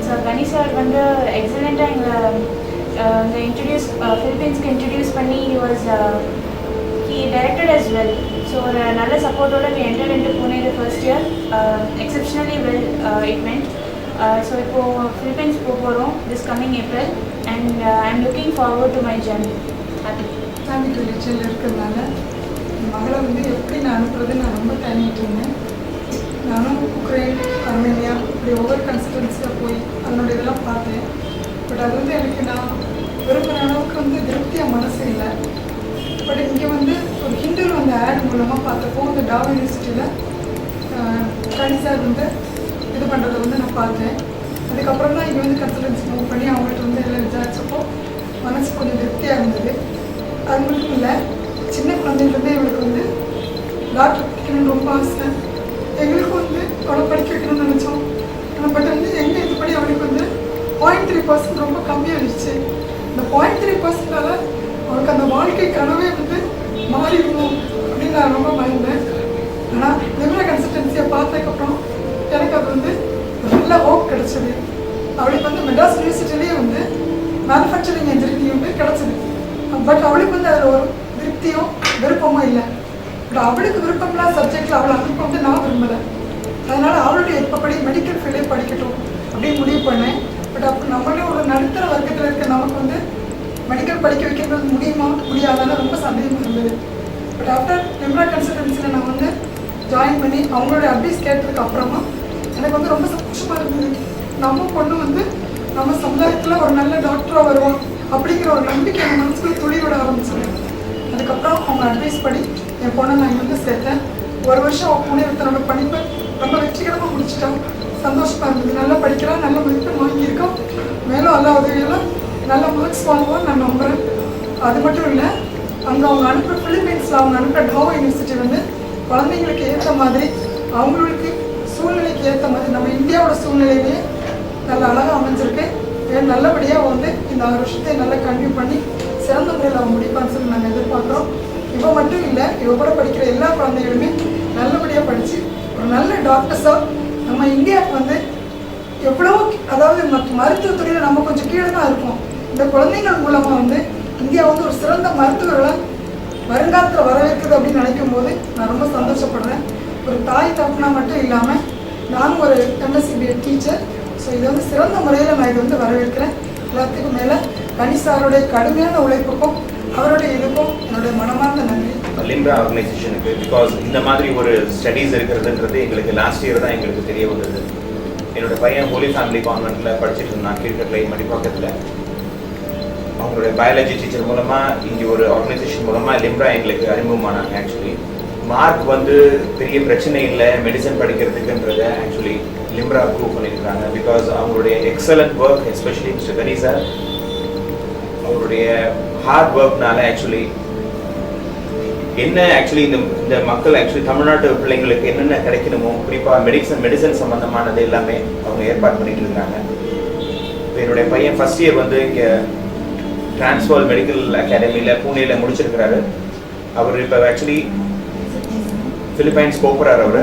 So கணி sir வந்து எக்ஸலண்ட்டாக எங்களை இன்ட்ரடியூஸ் ஃபிலிப்பீன்ஸ்க்கு இன்ட்ரடியூஸ் பண்ணி he directed as well. So ஒரு நல்ல சப்போர்ட்டோட we entered into Pune the first year. Exceptionally well it went. So இப்போது ஃபிலிப்பீன்ஸ் போக போகிறோம் this coming April and I'm looking forward to my journey. Happy. சாமி தொழிற்சியில் இருக்கிறதுனால என் மகளை வந்து எப்படி நான் அனுப்புறது நான் ரொம்ப தயங்கிட்டு இருந்தேன். நானும் உக்ரைன், அர்மேனியா இப்படி ஒவ்வொரு கன்சல்டன்சியாக போய் அதனோட இதெல்லாம் பார்த்தேன். பட் அது வந்து எனக்கு நான் விரும்புகிற அளவுக்கு வந்து திருப்தியாக மனசு இல்லை. பட் இங்கே வந்து ஒரு ஹிந்துவில் வந்து ஆட் மூலமாக பார்த்தப்போ இந்த டாவ் யூனிவர்சிட்டியில் கணி சார் வந்து இது பண்ணுறதை வந்து நான் பார்த்தேன். அதுக்கப்புறம் தான் இங்கே வந்து கன்சல்டன்சி மூவ் பண்ணி அவங்கள்ட்ட வந்து எல்லாம் விசாரிச்சப்போ மனசு கொஞ்சம் திருப்தியாக இருந்தது. அது மட்டும் இல்லை, சின்ன குழந்தைங்கள்லேருந்தே இவளுக்கு வந்து டாக்டர் படிக்கணும்னு ரொம்ப ஆசை. எங்களுக்கும் வந்து அவளை படிக்க வைக்கணும்னு நினச்சோம். ஆனால் பட் வந்து எங்கள் இதுபடி அவளுக்கு வந்து 0.3% ரொம்ப கம்மியாகிடுச்சு. இந்த 0.3%ஆல் அவளுக்கு அந்த வாழ்க்கை கனவே வந்து மாறிடணும் அப்படின்னு நான் ரொம்ப பயந்தேன். ஆனால் நிமிர கன்சல்டன்சியை பார்த்ததுக்கப்புறம் எனக்கு அது வந்து நல்ல ஹோப் கிடச்சிது. அவளுக்கு வந்து மெட்ராஸ் யூனிவர்சிட்டிலேயே வந்து மேனுஃபேக்சரிங் இன்ஜினியரிங் வந்து கிடச்சிது. பட் அவளுக்கு வந்து அதில் ஒரு திருப்தியும் விருப்பமும் இல்லை. பட் அவளுக்கு விருப்பம்லாம் சப்ஜெக்டில் அவளை அனுப்ப வந்து நான் விரும்பலை. அதனால் அவளுடைய எப்பப்படி மெடிக்கல் ஃபீல்டே படிக்கட்டும் அப்படின்னு முடிவு பண்ணேன். பட் அப்போ நம்மளே ஒரு நடுத்தர வர்க்கத்தில் இருக்க நமக்கு வந்து மெடிக்கல் படிக்க வைக்கிறது முடியுமா முடியாதான்னு ரொம்ப சந்தேகமாக இருந்தது. பட் ஆஃப்டர் நிம்ரா கன்சல்டன்சியில் நான் வந்து ஜாயின் பண்ணி அவங்களோட அட்வைஸ் கேட்டதுக்கு அப்புறமா எனக்கு வந்து ரொம்ப சந்தோஷமாக இருந்தது. நம்ம பொண்ணு வந்து நம்ம சமுதாயத்தில் ஒரு நல்ல டாக்டராக வருவோம் அப்படிங்கிற ஒரு நம்பிக்கை என் மனசுக்குள்ள துளி விட ஆரம்பிச்சேன். அதுக்கப்புறம் அவங்க அட்வைஸ் படி என் பொண்ணை நான் இங்கே வந்து சேர்த்தேன். ஒரு வருஷம் அவள் புனே தன்னோட படிப்பை ரொம்ப வெற்றிகரமாக முடிச்சிட்டான். சந்தோஷமாக இருந்தது. நல்லா படிக்கிறான், நல்ல மதிப்பெண் வாங்கியிருக்கான். மேலும் எல்லா உதவியெல்லாம் நல்ல மார்க்ஸ் வாங்குவான்னு நான் நம்புகிறேன். அது மட்டும் இல்லை, அங்கே அவங்க அனுப்புகிற ஃபிலிப்பீன்ஸில் அவங்க அனுப்புகிற டாவ் யூனிவர்சிட்டி வந்து குழந்தைங்களுக்கு ஏற்ற மாதிரி அவங்களுக்கு சூழ்நிலைக்கு ஏற்ற மாதிரி நம்ம இந்தியாவோட சூழ்நிலையிலேயே நல்ல அழகாக அமைஞ்சிருக்கு. நல்லபடியாக வந்து இந்த 6 வருஷத்தை நல்லா கன்டினியூ பண்ணி சிறந்த முறையில் அவன் முடிப்பான்னு சொல்லி நாங்கள் எதிர்பார்க்குறோம். இவ மட்டும் இல்லை, இவ கூட படிக்கிற எல்லா குழந்தைகளுமே நல்லபடியாக படித்து ஒரு நல்ல டாக்டர்ஸாக நம்ம இந்தியாவுக்கு வந்து எவ்வளோ, அதாவது மருத்துவத்துறையில் நம்ம கொஞ்சம் கீழே தான் இருக்கோம். இந்த குழந்தைகள் மூலமாக வந்து இந்தியா வந்து ஒரு சிறந்த மருத்துவர்களை வருங்காலத்தில் வரவேற்குது அப்படின்னு நினைக்கும் போது நான் ரொம்ப சந்தோஷப்படுறேன். ஒரு தாய் தப்புனா மட்டும் இல்லாமல் நானும் ஒரு எம்எஸ்சி பிஎட் டீச்சர். ஸோ இதை வந்து சிறந்த முறையில் நான் இது வந்து வரவேற்கிறேன். எல்லாத்துக்கும் மேலே கணி சாருடைய கடுமையான உழைப்புக்கும் அவருடைய இதுக்கும் என்னுடைய மனமார்ந்த நன்றி. லிம்ரா ஆர்கனைசேஷனுக்கு பிகாஸ் இந்த மாதிரி ஒரு ஸ்டடீஸ் இருக்கிறதுன்றது எங்களுக்கு லாஸ்ட் இயர் தான் எங்களுக்கு தெரிய வந்தது. என்னோடய பையன் ஹோலி ஃபேமிலி கான்வென்ட்டில் படிச்சுட்டு இருந்தான், கீழ்கட்டளை மடிப்பாக்கத்தில். அவங்களுடைய பயாலஜி டீச்சர் மூலமாக இங்கே ஒரு ஆர்கனைசேஷன் மூலமாக லிம்ரா எங்களுக்கு அறிமுகமானாங்க. ஆக்சுவலி மார்க் வந்து பெரிய பிரச்சனை இல்லை மெடிசன் படிக்கிறதுக்குன்றதை ஆக்சுவலி லிம்ரா அப்ரூவ் பண்ணியிருக்காங்க. பிகாஸ் அவங்களுடைய excellent work, especially mister Gani sir அவருடைய ஹார்ட் ஒர்க்னால ஆக்சுவலி என்ன ஆக்சுவலி இந்த மக்கள் ஆக்சுவலி தமிழ்நாட்டு பிள்ளைங்களுக்கு என்னென்ன கிடைக்கணுமோ குறிப்பாக மெடிசன் சம்மந்தமானது எல்லாமே அவங்க ஏற்பாடு பண்ணிட்டு இருக்காங்க. இப்போ என்னுடைய பையன் ஃபர்ஸ்ட் இயர் வந்து இங்கே டிரான்ஸ்வர்ல் மெடிக்கல் அகாடமியில் பூனேயில் முடிச்சிருக்கிறாரு. அவர் இப்போ ஆக்சுவலி பிலிப்பைன்ஸ் போகிறார். அவர்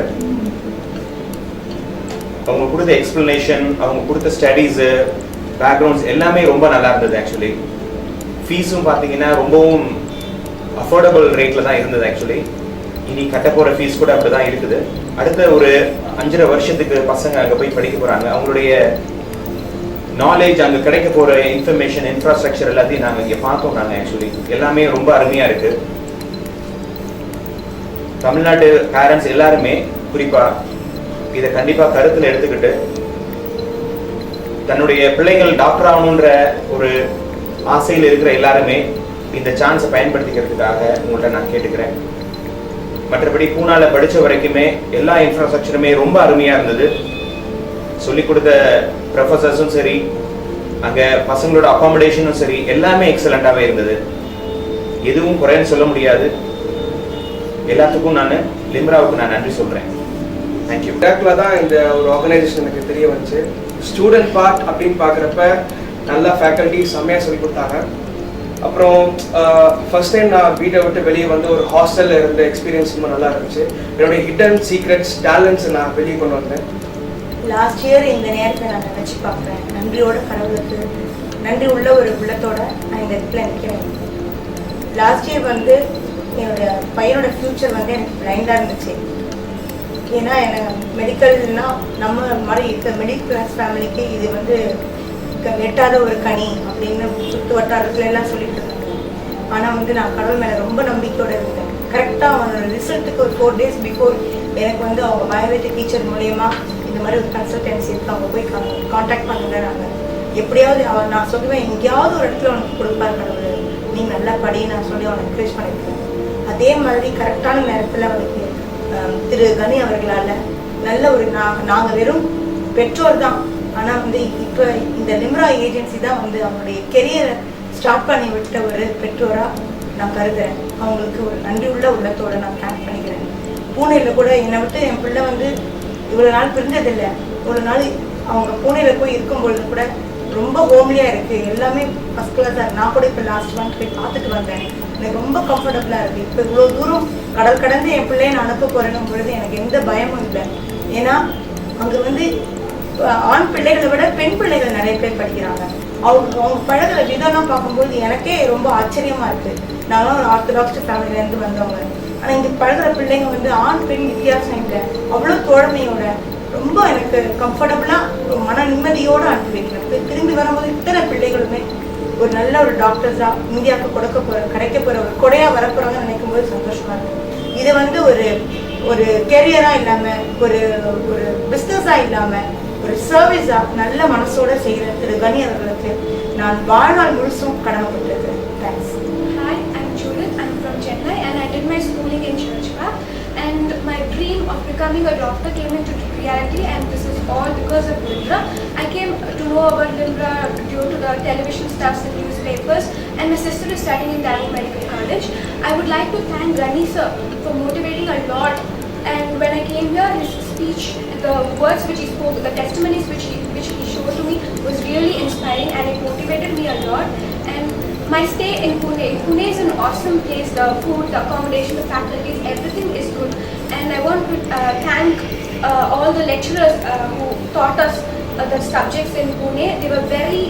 அவங்க கொடுத்த எக்ஸ்பிளனேஷன், அவங்க கொடுத்த ஸ்டடீஸு, பேக்ரவுண்ட்ஸ் எல்லாமே ரொம்ப நல்லா இருந்தது. ஆக்சுவலி ஃபீஸும் பார்த்தீங்கன்னா ரொம்பவும் அஃபோர்டபுள் ரேட்டில் தான் இருந்தது. ஆக்சுவலி இனி கட்ட போகிற ஃபீஸ் கூட அப்படி தான் இருக்குது. அடுத்த ஒரு 5.5 வருஷத்துக்கு பசங்க அங்கே போய் படிக்க போகிறாங்க. அவங்களுடைய நாலேஜ், அங்கே கிடைக்க போகிற இன்ஃபர்மேஷன், இன்ஃப்ராஸ்ட்ரக்சர் எல்லாத்தையும் நாங்கள் இங்கே பார்த்தோம். நாங்கள் ஆக்சுவலி எல்லாமே ரொம்ப அருமையாக இருக்குது. தமிழ்நாட்டு பேரண்ட்ஸ் எல்லாருமே குறிப்பாக இதை கண்டிப்பாக கருத்தில் எடுத்துக்கிட்டு தன்னுடைய பிள்ளைகள் டாக்டர் ஆகணுன்ற ஒரு ஆசையில் இருக்கிற எல்லாருமே இந்த சான்ஸை பயன்படுத்திக்கிறதுக்காக உங்கள்கிட்ட நான் கேட்டுக்கிறேன். மற்றபடி பூனாவில் படித்த வரைக்குமே எல்லா இன்ஃப்ராஸ்ட்ரக்சருமே ரொம்ப அருமையாக இருந்தது. சொல்லிக் கொடுத்த ப்ரொஃபஸர்ஸும் சரி, அங்கே பசங்களோட அகாமடேஷனும் சரி, எல்லாமே எக்ஸலண்ட்டாகவே இருந்தது. எதுவும் குறைன்னு சொல்ல முடியாது. எல்லாத்துக்கும் நான் லிம்ராவுக்கு நான் நன்றி சொல்கிறேன். தேங்க்யூ. டேக்கில் தான் இந்த ஒரு ஆர்கனைசேஷன் எனக்கு தெரிய வந்துச்சு. ஸ்டூடெண்ட் பார்ட் அப்படின்னு பார்க்குறப்ப நல்லா ஃபேக்கல்ட்டி செம்மையாக சொல்லி கொடுத்தாங்க. அப்புறம் ஃபர்ஸ்ட் டைம் நான் வீட்டை விட்டு வெளியே வந்து ஒரு ஹாஸ்டலில் இருந்த எக்ஸ்பீரியன்ஸ் ரொம்ப நல்லா இருந்துச்சு. என்னுடைய ஹிடன் சீக்ரெட்ஸ், டேலண்ட்ஸ் நான் வெளியே கொண்டு வந்தேன். லாஸ்ட் இயர் இந்த நேரத்தை நான் நினச்சி பார்க்குறேன். நன்றியோட கடவுளுக்கு நன்றி உள்ள ஒரு உள்ளத்தோட நான் இந்த இடத்துல நிற்கிறேன். லாஸ்ட் இயர் வந்து என்னோடய பையனோட ஃப்யூச்சர் வந்து எனக்கு பிளைண்டாக இருந்துச்சு. ஏன்னா எனக்கு மெடிக்கல்னால் நம்ம மாதிரி இருக்க மிடில் கிளாஸ் ஃபேமிலிக்கு இது வந்து எட்டாத ஒரு கனி அப்படின்னு சுற்று வட்டாரத்துல எல்லாம் சொல்லிட்டு இருந்தாங்க. ஆனால் வந்து நான் கடவுள் மேலே ரொம்ப நம்பிக்கையோடு இருந்தேன். கரெக்டாக அவனோட ரிசல்ட்டுக்கு ஒரு 4 days பிஃபோர் எனக்கு வந்து அவங்க பயோமெட்ரிக் டீச்சர் மூலயமா இந்த மாதிரி ஒரு கன்சல்டன்சி இருக்கு, அவங்க போய் கான்டாக்ட் பண்ணுங்கிறாங்க. எப்படியாவது அவன் நான் சொல்லுவேன், எங்கேயாவது ஒரு இடத்துல அவனுக்கு கொடுப்பாரு கடவுள், நீ நல்லா படி நான் சொல்லி அவனை என்கரேஜ் பண்ணியிருக்கேன். அதே மாதிரி கரெக்டான நேரத்தில் அவனுக்கு திரு கனி அவர்களால் நல்ல ஒரு நாங்கள் வெறும் பெற்றோர் தான், ஆனால் வந்து இப்போ இந்த லிம்ரா ஏஜென்சி தான் வந்து அவனுடைய கெரியரை ஸ்டார்ட் பண்ணி விட்ட ஒரு பெற்றோராக நான் கருதுகிறேன். அவங்களுக்கு ஒரு நன்றி உள்ள உள்ளத்தோடு நான் தேங்க் பண்ணிக்கிறேன். பூனேயில் கூட என்னை விட்டு என் பிள்ளை வந்து இவ்வளோ நாள் பிரிஞ்சதில்லை. இவ்வளோ நாள் அவங்க பூனேயில் போய் இருக்கும்பொழுது கூட ரொம்ப ஹோம்லியாக இருக்குது, எல்லாமே ஃபஸ்ட் கிளாஸாக இருக்குது. நான் கூட இப்போ லாஸ்ட் மந்த் போய் பார்த்துட்டு வந்தேன், எனக்கு ரொம்ப கம்ஃபர்டபுளாக இருக்குது. இப்போ இவ்வளோ தூரம் கடல் கடந்து என் பிள்ளையை நான் அனுப்ப போகிறேன்னும் பொழுது எனக்கு எந்த பயமும் இல்லை. ஏன்னா அங்கே வந்து ஆண் பிள்ளைகளை விட பெண் பிள்ளைகள் நிறைய பேர் படிக்கிறாங்க. அவங்க பழகிற விதம்லாம் பார்க்கும்போது எனக்கே ரொம்ப ஆச்சரியமாக இருக்குது. நானும் ஒரு ஆர்த்தடாக்ஸ் ஃபேமிலியிலேருந்து வந்தவங்க, ஆனால் இங்கே பழகிற பிள்ளைங்க வந்து ஆண் பெண் வித்தியாசம் இல்லை, அவ்வளோ தோழமையோட ரொம்ப எனக்கு கம்ஃபர்டபுளாக மன நிம்மதியோடு அனுப்பி வைக்கிறேன். திரும்பி வரும்போது இத்தனை பிள்ளைகளுமே ஒரு நல்ல ஒரு டாக்டர்ஸாக இந்தியாவுக்கு கிடைக்க போகிற ஒரு கொடையாக வரப்போகிறாங்கன்னு நினைக்கும் போது சந்தோஷமாக இருக்குது. இது வந்து ஒரு கெரியராக இல்லாமல் ஒரு பிஸ்னஸாக இல்லாமல் ஒரு சர்வீஸாக நல்ல மனசோட செய்கிற திரு கனி அவர்களுக்கு நான் வாழ்நாள் முழுசும் கடமைப்பட்டிருக்கிறேன். Thanks. Hi, I'm Judith. I'm from Chennai and I did my schooling in Churchwell. And my dream of becoming a doctor came into reality, and this is all because of Limbra. I came to know about Limbra due to the television stuffs and newspapers, and my sister is studying in Darul Medical College. I would like to thank Gani sir for motivating a lot. And when I came here, his speech, the words which he spoke, the testimonies which he showed to me was really inspiring, and it motivated me a lot. And my stay in Pune is an awesome place. The food, the accommodation, the faculties, everything is good. And I want to thank all the lecturers who taught us the subjects in Pune. They were very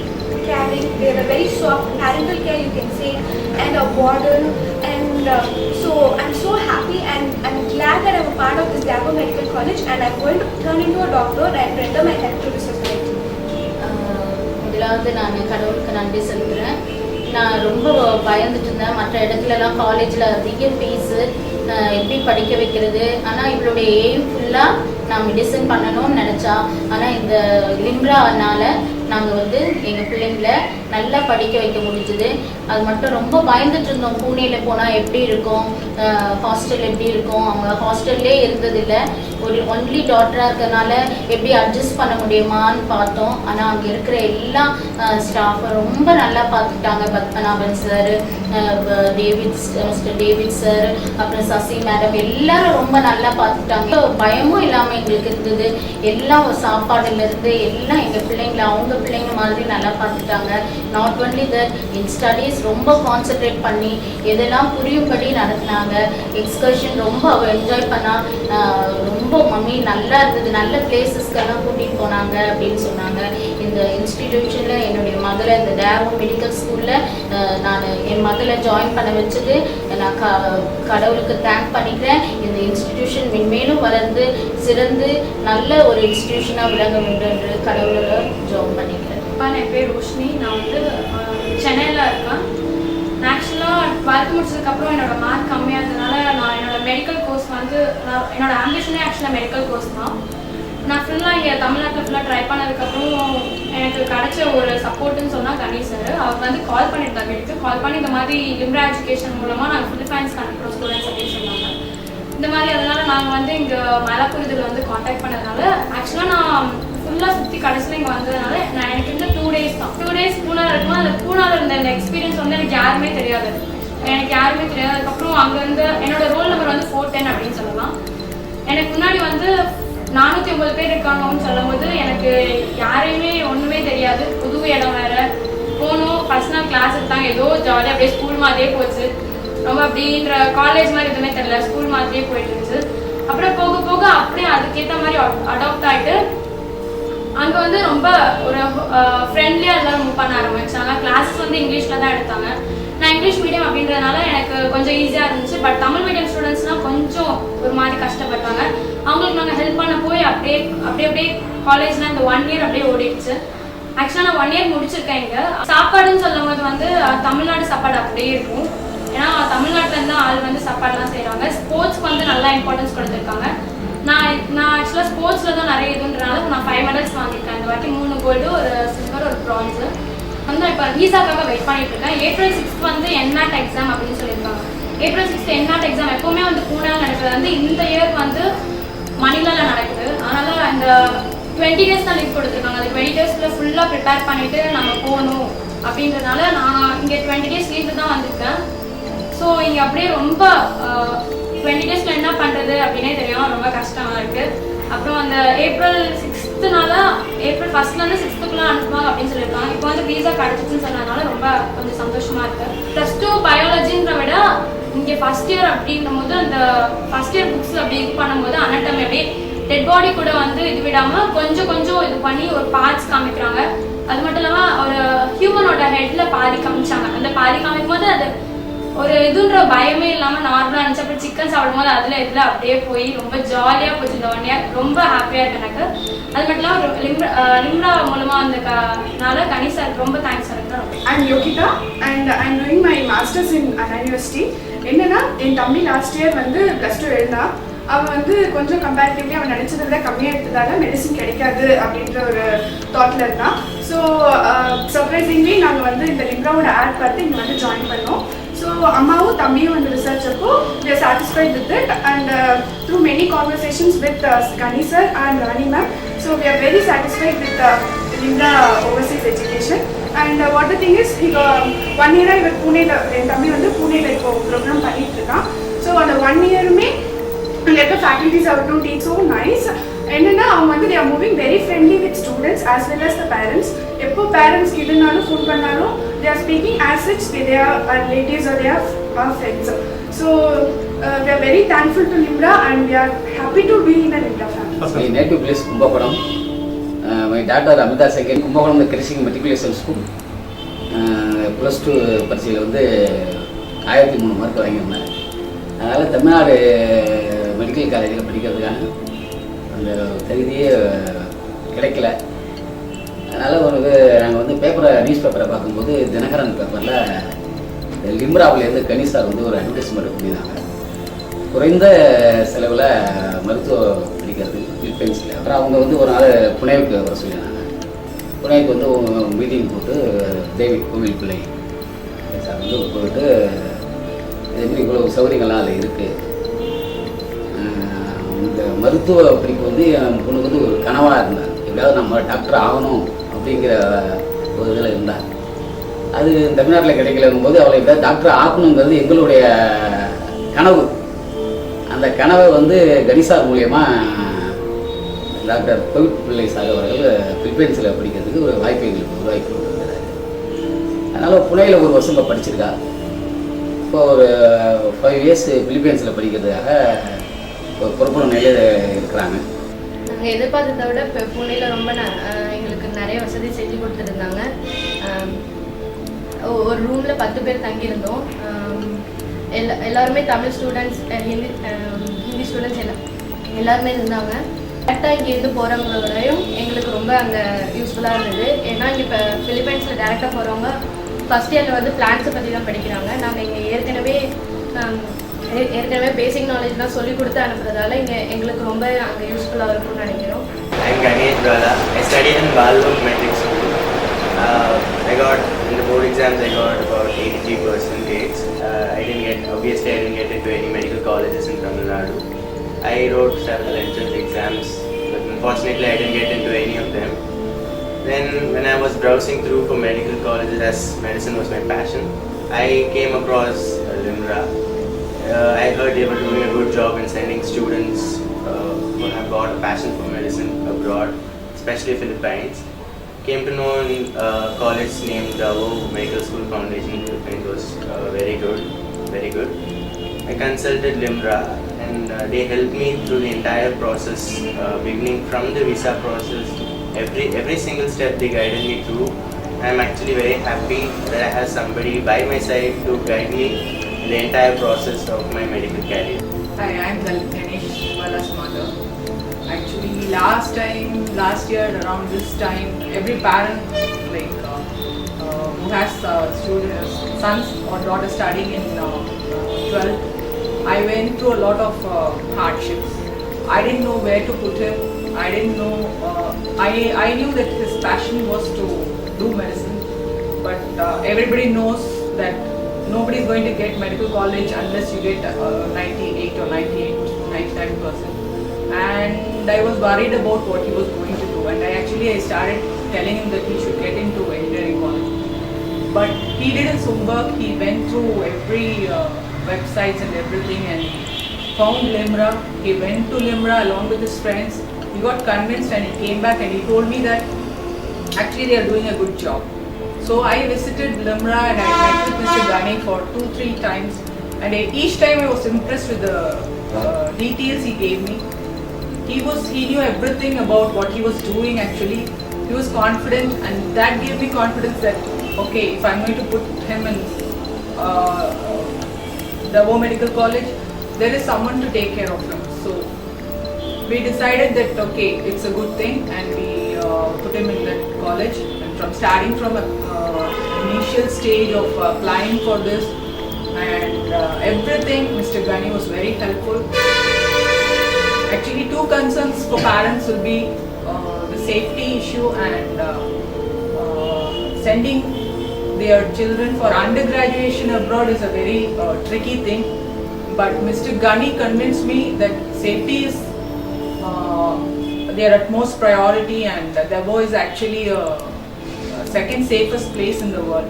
caring, they were very soft, parental care you can say, and a warden. And so I'm so happy, and I'm glad that I'm a part of this Darul Medical College, and I'm going to turn into a doctor and render my help to the society. முதலாவது நான் கடவுளுக்கு நன்றி செலுத்துகிறேன். நான் ரொம்ப பயந்துட்டு இருந்தேன், மற்ற இடத்துலலாம் காலேஜில் அதிக ஃபீஸு, எப்படி படிக்க வைக்கிறது. ஆனால் இவளுடைய எய்ம் ஃபுல்லாக நான் மெடிசன் பண்ணணும்னு நினச்சா, ஆனால் இந்த லிம்ரானால நாங்கள் வந்து எங்கள் பிள்ளைங்களை நல்லா படிக்க வைக்க முடிஞ்சுது. அது மட்டும் ரொம்ப பயந்துட்டு இருந்தோம், பூனேயில் போனால் எப்படி இருக்கும், ஹாஸ்டல் எப்படி இருக்கும். அவங்க ஹாஸ்டல்லே இருந்ததில்லை, ஒரு ஒன்லி டாக்டராக இருக்கிறதுனால எப்படி அட்ஜஸ்ட் பண்ண முடியுமான்னு பார்த்தோம். ஆனால் அங்கே இருக்கிற எல்லா ஸ்டாஃபும் ரொம்ப நல்லா பார்த்துக்கிட்டாங்க. Padmanabhan sir, mister David sir, அப்புறம் சசி மேடம், எல்லாரும் ரொம்ப நல்லா பார்த்துக்கிட்டாங்க. பயமும் இல்லாமல் எங்களுக்கு இருந்தது. எல்லாம் சாப்பாடுலேருந்து எல்லாம் எங்கள் பிள்ளைங்களை அவங்க பிள்ளைங்க மாதிரி நல்லா பார்த்துட்டாங்க. Not only that, in studies ரொம்ப கான்சென்ட்ரேட் பண்ணி எதெல்லாம் புரியும்படி நடத்தினாங்க. எக்ஸ்கர்ஷன் ரொம்ப அவள் என்ஜாய் பண்ணால், ரொம்ப மம்மி நல்லா இருந்தது, நல்ல பிளேசஸ்க்கெல்லாம் கூட்டிகிட்டு போனாங்க அப்படின்னு சொன்னாங்க. இந்த இன்ஸ்டிடியூஷனில் என்னுடைய மகளை இந்த டேரோ மெடிக்கல் ஸ்கூலில் நான் என் மகளை ஜாயின் பண்ண வச்சது நான் கடவுளுக்கு தேங்க் பண்ணிக்கிறேன். இந்த இன்ஸ்டிடியூஷன் மென்மேலும் வளர்ந்து சிறந்து நல்ல ஒரு இன்ஸ்டிடியூஷனாக விளங்க வேண்டும் என்று கடவுளோட ஜாயின் பண்ணிக்கிறேன். என் பேர் ரோஷினி, நான் வந்து சென்னையில் இருக்கேன். ஆக்சுவலாக 12th முடிச்சதுக்கப்புறம் என்னோட மார்க் கம்மியாக இருந்ததுனால நான் என்னோடய மெடிக்கல் கோர்ஸ் வந்து என்னோட ஆம்பிஷனே ஆக்சுவலாக மெடிக்கல் கோர்ஸ் தான். நான் ஃபுல்லாக இங்கே தமிழ்நாட்டில் ஃபுல்லாக ட்ரை பண்ணதுக்கப்புறம் எனக்கு கிடைச்ச ஒரு சப்போர்ட்டுன்னு சொன்னால் கணி சார். அவர் வந்து கால் பண்ணியிருந்தாங்க, எடுத்து கால் பண்ணி இந்த மாதிரி லிம்ரா எஜுகேஷன் மூலமாக நாங்கள் ஃபிலிப்பைன்ஸ்க்கு அனுப்புகிறோம் ஸ்டூடெண்ட்ஸ் அப்படின்னு சொன்னாங்க. இந்த மாதிரி அதனால் நாங்கள் வந்து இங்கே மலப்பூர் இதில் வந்து காண்டாக்ட் பண்ணதுனால ஆக்சுவலாக நான் ஃபுல்லாக சுற்றி கடைசியில் இங்கே வந்ததுனால நான் எனக்கு இந்த 2 days தான். 2 days பூனாவில் இருக்கும்போது அந்த பூனாவில் இருந்த இந்த எக்ஸ்பீரியன்ஸ் வந்து எனக்கு யாருமே தெரியாது. அதுக்கப்புறம் அங்கேருந்து என்னோட ரோல் நம்பர் வந்து 410 அப்படின்னு சொல்லலாம். எனக்கு முன்னாடி வந்து 409 பேர் இருக்காங்கன்னு சொல்லும் போது எனக்கு யாரையுமே ஒன்றுமே தெரியாது. புது இடம் வேறு, போகணும். ஃபர்ஸ்ட் நாள் கிளாஸ் எடுத்தாங்க, ஏதோ ஜாலியாக அப்படியே ஸ்கூல் மாதிரியே போச்சு. ரொம்ப அப்படின்ற காலேஜ் மாதிரி எதுவுமே தெரியல, ஸ்கூல் மாதிரியே போயிட்டு இருந்துச்சு. அப்புறம் போக போக அப்படியே அதுக்கேற்ற மாதிரி அடாப்ட் ஆகிட்டு அங்கே வந்து ரொம்ப ஒரு ஃப்ரெண்ட்லியாக எல்லோரும் மூவ் பண்ண ஆரம்பிச்சாங்க. கிளாஸஸ் வந்து இங்கிலீஷில் தான் எடுத்தாங்க. நான் இங்கிலீஷ் மீடியம் அப்படின்றதுனால எனக்கு கொஞ்சம் ஈஸியாக இருந்துச்சு. பட் தமிழ் மீடியம் ஸ்டூடெண்ட்ஸ்லாம் கொஞ்சம் ஒரு மாதிரி கஷ்டப்பட்டாங்க. அவங்களுக்கு நாங்கள் ஹெல்ப் பண்ண போய் அப்படியே காலேஜில் இந்த 1 இயர் அப்படியே ஓடிடுச்சு. ஆக்சுவலாக நான் 1 இயர் முடிச்சிருக்கேன். இங்கே சாப்பாடுன்னு சொல்லும் போது வந்து தமிழ்நாடு சாப்பாடு அப்படியே இருக்கும். ஏன்னா தமிழ்நாட்டிலேருந்து ஆள் வந்து சாப்பாடுலாம் செய்கிறாங்க. ஸ்போர்ட்ஸ்க்கு வந்து நல்லா இம்பார்ட்டன்ஸ் கொடுத்துருக்காங்க. நான் ஆக்சுவலாக ஸ்போர்ட்ஸில் தான் நிறைய இதுன்றனால நான் 5 மெடல்ஸ் வாங்கியிருக்கேன். இந்த வாட்டி 3 கோல்டு, ஒரு சில்வர், ஒரு ப்ரான்ஸு. வந்து இப்போ விசாக்காக வெயிட் பண்ணிட்டு இருக்கேன். April 6th வந்து என்நாட் எக்ஸாம் அப்படின்னு சொல்லியிருக்காங்க. April 6th என்நாட் எக்ஸாம் எப்போவுமே வந்து பூனேவில் நடக்குது. வந்து இந்த இயர் வந்து மணிலாவில் நடக்குது. அதனால் இந்த 20 days தான் லீவ் கொடுத்துருக்காங்க. அந்த 20 daysக்குள்ளே ஃபுல்லாக ப்ரிப்பேர் பண்ணிவிட்டு நம்ம போகணும் அப்படின்றதுனால நான் இங்கே 20 days லீவு தான் வந்திருக்கேன். ஸோ இங்கே அப்படியே ரொம்ப 20 daysல என்ன பண்ணுறது அப்படின்னே தெரியும். ரொம்ப கஷ்டமாக இருக்குது. அப்புறம் அந்த April 6th April 1st 6th அனுப்புவாங்க அப்படின்னு சொல்லியிருக்காங்க. இப்போ வந்து வீசா கிடச்சிச்சுன்னு சொன்னதுனால ரொம்ப கொஞ்சம் சந்தோஷமாக இருக்குது. +2 பயாலஜின்ற விட இங்கே ஃபஸ்ட் இயர் அப்படின்ற போது அந்த ஃபஸ்ட் இயர் புக்ஸ் அப்படி இது பண்ணும்போது அனாட்டமி அப்படியே டெட் பாடி கூட வந்து இது விடாமல் கொஞ்சம் இது பண்ணி ஒரு பார்ட்ஸ் காமிக்கிறாங்க. அது மட்டும் இல்லாமல் ஒரு ஹியூமனோட ஹெட்டில் பாதி காமிச்சாங்க. அந்த பாதி காமிக்கும் போது அது ஒரு இதுன்ற பயமே இல்லாமல் நார்மலாக இருந்துச்சு. அப்புறம் சிக்கன் சாப்பிடும் போது இதில் அப்படியே போய் ரொம்ப ஜாலியாக போச்சு. இந்த 1 year ரொம்ப ஹாப்பியாக இருக்கு எனக்கு. அது மட்டும் இல்லாமல் லிம்ரா மூலமாக வந்ததுனால கணேஷ் சார் ரொம்ப thanks sir. I'm Yokita and I'm doing my masters in Anna University. என்னன்னா என் தம்பி லாஸ்ட் இயர் வந்து +2 எழுந்தா. அவன் வந்து கொஞ்சம் கம்பேரிட்டிவ்லி அவன் நினச்சதை விட கம்மியாக எடுத்ததால மெடிசின் கிடைக்காது அப்படின்ற ஒரு தாட்டில் இருந்தான். ஸோ சர்ப்ரைசிங்லி நாங்கள் வந்து இந்த லிம்ராவோட ஆட் பார்த்து இங்கே வந்து ஜாயின் பண்ணோம். ஸோ அம்மாவும் தம்பியும் வந்து ரிசர்ச் அப்போ we are satisfied with it and through many conversations with Gani sir and Rani ma'am, so we are very satisfied with Limra overseas education. And what the thing is, 1 year இவர் பூனேல என் தம்பி வந்து பூனேல இப்போ program பண்ணிட்டு இருக்கான். So அந்த 1 yearமே அங்கே இருக்க faculties ஆகட்டும் டீச் ஸோ நைஸ். என்னென்னா அவங்க வந்து they are moving very friendly with students as well as the parents. எப்போ பேரண்ட்ஸ்க்கு இதுனாலும் ஃபோன் பண்ணாலும் they are speaking as such they are our relatives or they are our friends. So we are very thankful to Limra and we are happy to be in a Limra family. My native place Kumbakonam. My daughter Amita Second Kumbakonam Krishing Matriculation School. +2 பரீட்சையில் வந்து 1003 mark வாங்கியிருந்தேன். அதனால் Tamil Nadu medical காலேஜில் படிக்கிறதுக்கான அந்த தகுதியே கிடைக்கல. அதனால் நாங்கள் வந்து நியூஸ் பேப்பரை பார்க்கும்போது தினகரன் பேப்பரில் லிம்ராவிலேருந்து கணேஷ் சார் வந்து ஒரு அட்வர்டைஸ்மெண்ட் பண்ணியிருந்தாங்க. குறைந்த செலவில் மருத்துவம் படிக்கிறது பிலிப்பைன்ஸில். அப்புறம் அவங்க வந்து ஒரு நாள் புனேவுக்கு வர சொல்லியிருந்தாங்க. புனேவுக்கு வந்து மீட்டிங் போட்டு டேவிட் கோவில் பிள்ளை சார் வந்து போயிட்டு இதுமாரி இவ்வளோ சௌகரியங்கள்லாம் அதில் இருக்குது. இந்த மருத்துவ படிப்பு வந்து என் பொண்ணுக்கு வந்து ஒரு கனவாக இருந்தார். எப்படியாவது நம்ம டாக்டர் ஆகணும் அப்படிங்கிற ஒரு இதில் இருந்தார். அது தமிழ்நாட்டில் கிடைக்கலங்கும் போது அவளை எப்படியாவது டாக்டர் ஆகணுங்கிறது எங்களுடைய கனவு. அந்த கனவை வந்து கணிசார் மூலியமாக டாக்டர் கோவிட் பிள்ளை சார் அவர்கள் பிலிப்பைன்ஸில் படிக்கிறதுக்கு ஒரு வாய்ப்பு எங்களுக்கு உருவாக்கி கொடுத்துருக்காரு. அதனால் புனேயில் 1 வருஷம் இப்போ படிச்சிருக்கா. இப்போ ஒரு 5 years பிலிப்பைன்ஸில் படிக்கிறதுக்காக ஒரு பொறுப்பான நிலையில் இருக்கிறாங்க. நாங்கள் எதிர்பார்த்ததை விட இப்போ புனேயில் ரொம்ப எங்களுக்கு நிறைய வசதி செஞ்சு கொடுத்துருந்தாங்க. ஒரு ரூமில் 10 பேர் தங்கியிருந்தோம். எல்லாருமே தமிழ் ஸ்டூடெண்ட்ஸ், ஹிந்தி ஸ்டூடெண்ட்ஸ் எல்லாருமே இருந்தாங்க. கரெக்டாக இங்கேருந்து போகிறவங்களையும் எங்களுக்கு ரொம்ப அங்கே யூஸ்ஃபுல்லாக இருந்தது. ஏன்னா இங்கே இப்போ பிலிப்பைன்ஸில் டேரெக்டாக போகிறவங்க ஃபஸ்ட் இயரில் வந்து பிளான்ஸை பற்றி தான் படிக்கிறாங்க. நாங்கள் இங்கே ஏற்கனவே பேசிக் நாலேஜ்லாம் சொல்லி கொடுத்து அனுப்புறதால இங்கே எங்களுக்கு ரொம்ப அங்கே யூஸ்ஃபுல்லாக இருக்கும்னு நினைக்கிறோம். I'm Ganesh Brother. I studied in Balloon Metric School. I got in the board exams I got about 83%. Obviously I didn't get into any medical colleges in Tamil Nadu. I wrote several entrance exams, but unfortunately I didn't get into any of them. Then when I was browsing through for medical colleges, as medicine was my passion, I came across Limra. I heard they were doing a good job in sending students who have got a passion for medicine abroad, especially Philippines. Came to know college named Davo Medical School Foundation in Philippines was very good. I consulted Limra and they helped me through the entire process, beginning from the visa process every single step they guided me through. I'm actually very happy that I have somebody by my side to guide me in the entire process of my medical career. Hi, I'm Ganesh Bala's mother. Actually, last year around this time, every parent who has students, sons or daughters studying in 12th, I went through a lot of hardships. I didn't know where to put him. I didn't know. I knew that his passion was to do medicine, but everybody knows that nobody is going to get medical college unless you get 98 or 99%. And I was worried about what he was going to do, and I started telling him that he should get into engineering college. But he did his homework. He went through every websites and everything and found Limra. He went to Limra along with his friends. He got convinced and he came back and he told me that actually they are doing a good job. So I visited Limra and I met with Mr. Ghani for 2-3 times, and each time I was impressed with the details he gave me. He knew everything about what he was doing actually. He was confident, and that gave me confidence that okay, if I'm going to put him in Davo Medical College, there is someone to take care of him. So we decided that okay, it's a good thing, and we put him in that college. And starting from an initial stage of applying for this and everything, Mr. Ghani was very helpful. Actually, two concerns for parents will be the safety issue and sending their children for undergraduation abroad is a very tricky thing. But Mr. Ghani convinced me that safety is their utmost priority, and Davo is actually a second safest place in the world.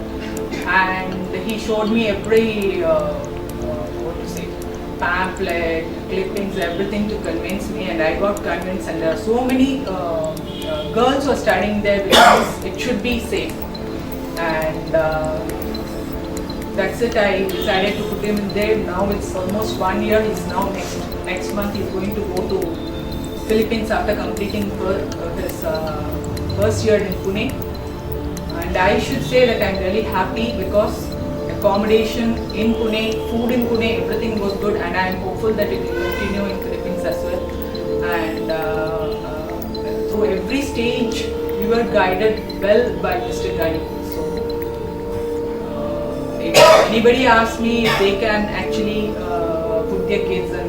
And he showed me every pamphlet, clippings, everything to convince me, and I got convinced. And there are so many girls who are studying there because it should be safe. And that's it. I decided to put him in there. Now it's almost 1 year. He's now next month he's going to go to Philippines after completing his first year in Pune. And I should say that I'm really happy because accommodation in Pune, food in Pune, everything was good, and I'm hopeful that it will continue in Philippines as well. And through every stage, we were guided well by Mr. Ghani. So if anybody asks me if they can actually put their kids in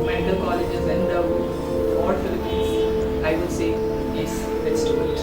medical colleges in the Philippines, I would say yes, let's do it.